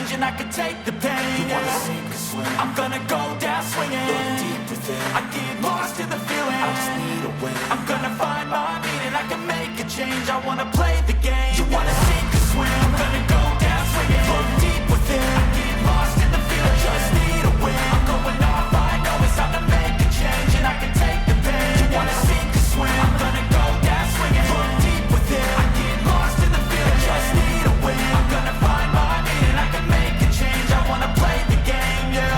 change and I can take the pain. You wanna sink or swim? I'm gonna go down swinging. Look deep within. I get lost in the feeling. I just need a win. I'm gonna find my meaning. I can make a change. I wanna play the game. You wanna sink or swim? I'm gonna go down swinging. Look deep within. I get lost in the feeling. I just need a win. I'm going off. I know it's time to make a change and I can take the pain. You wanna sink or swim? I'm gonna go down swinging. Look deep within. I get lost in the feeling. I just need a win. I'm gonna find my meaning. I can make a change. I wanna play the game, yeah.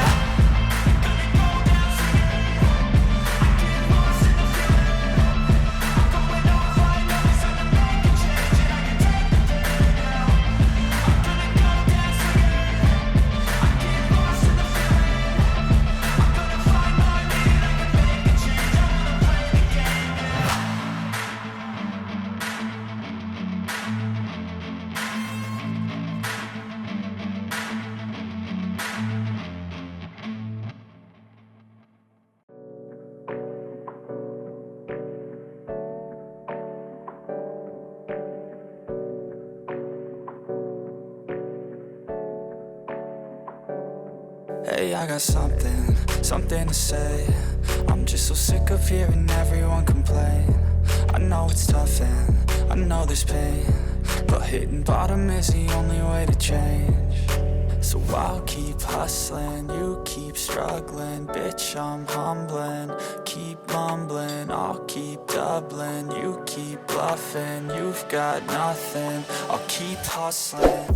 Hey, I got something to say. I'm just so sick of hearing everyone complain. I know it's tough and I know there's pain, but hitting bottom is the only way to change. So I'll keep hustling, you keep struggling. Bitch, I'm humbling, keep mumbling. I'll keep doubling, you keep bluffing. You've got nothing, I'll keep hustling.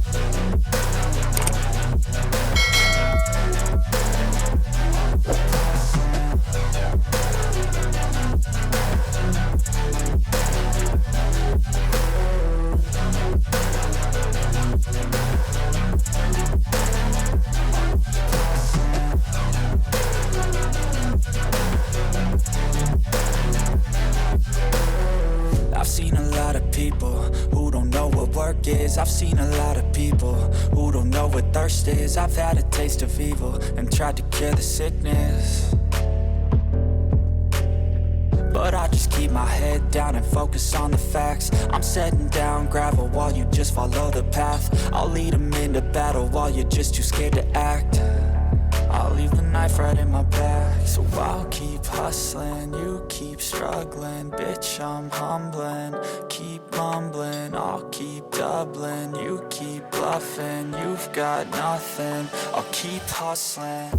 I've seen a lot of people who don't know what work is. I've seen a lot of people who don't know what thirst is. I've had a taste of evil and tried to cure the sickness, but I just keep my head down and focus on the facts. I'm setting down gravel while you just follow the path. I'll lead them into battle while you're just too scared to act. I'll leave the knife right in my back. So I'll keep hustling, you keep struggling. Bitch, I'm humbling, keep mumbling. I'll keep doubling, you keep bluffing. You've got nothing, I'll keep hustling.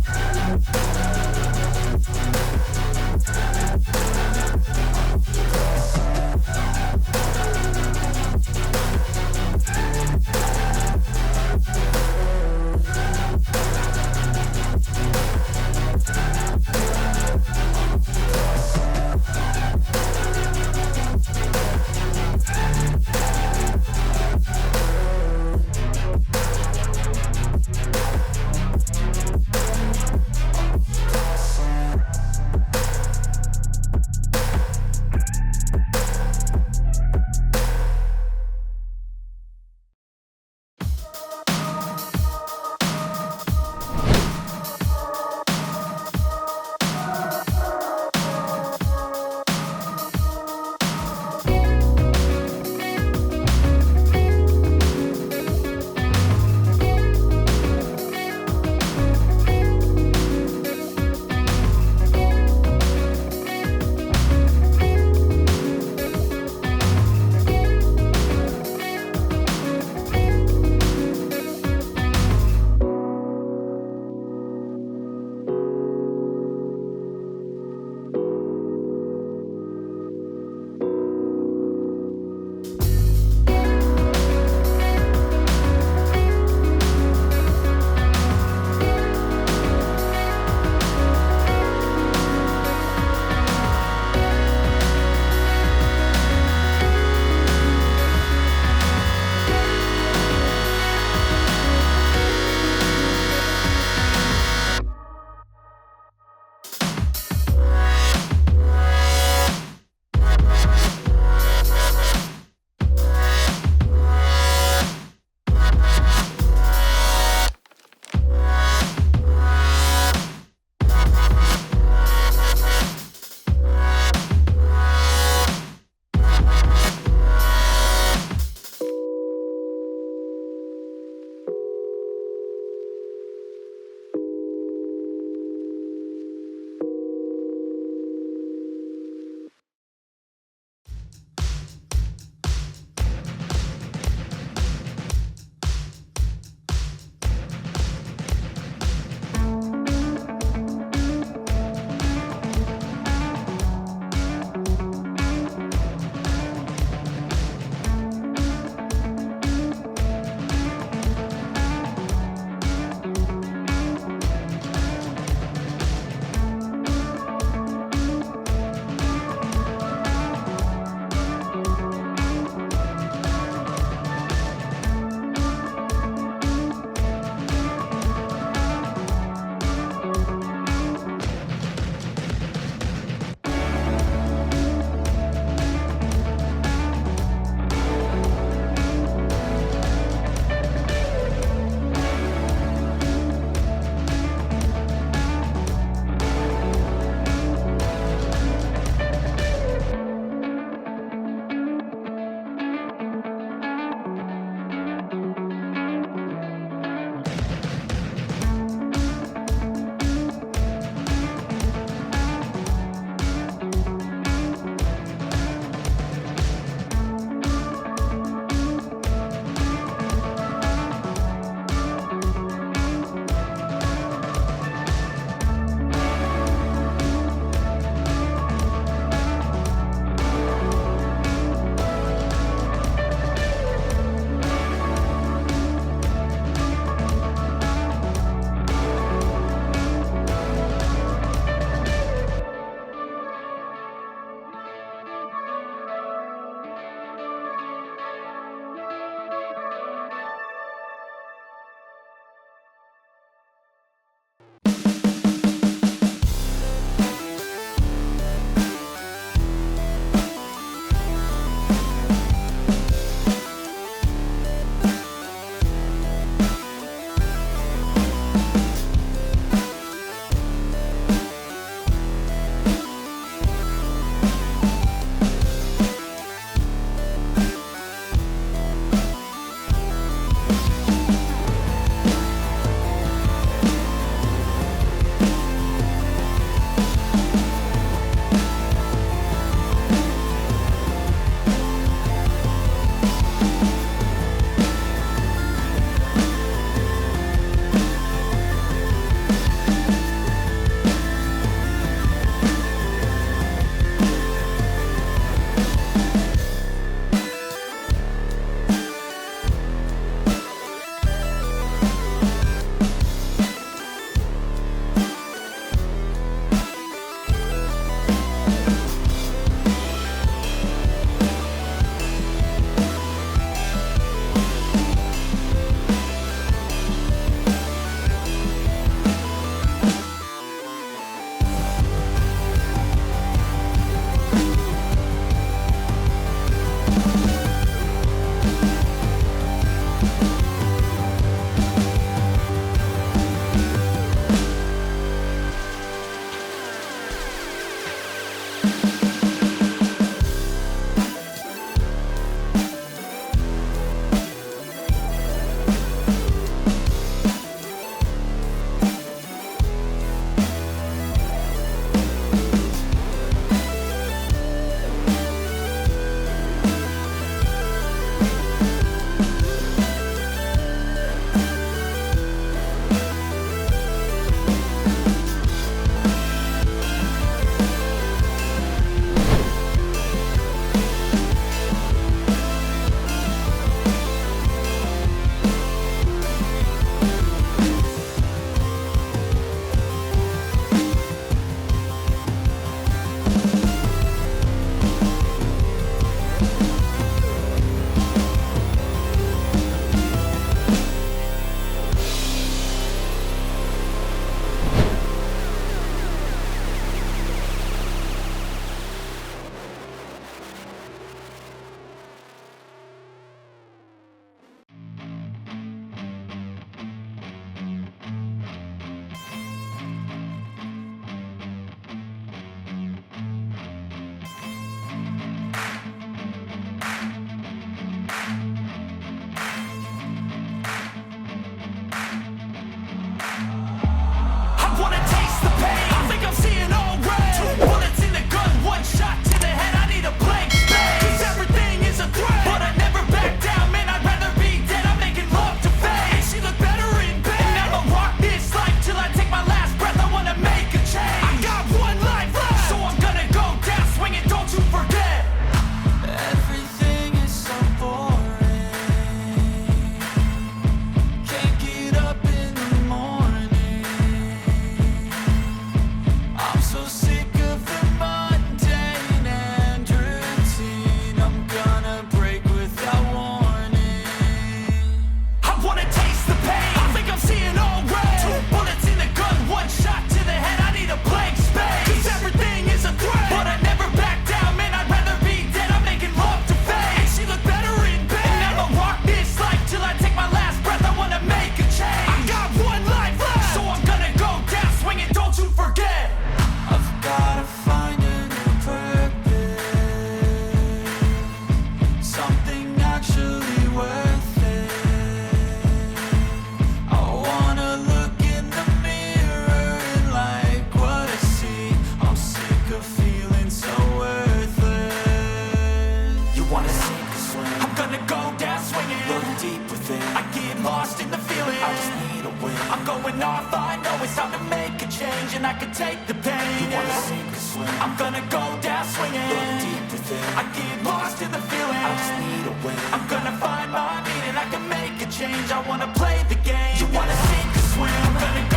wanna sink or swim? I'm gonna go down swinging. Look deep within. I get lost in the feeling. I just need a win. I'm going off, I know it's time to make a change, and I can take the pain. You wanna sink or swim? I'm gonna go down swinging. Look deep within. I get lost in the feeling. I just need a win. I'm gonna find my meaning. I can make a change. I wanna play the game. You wanna sink or swim? I'm gonna go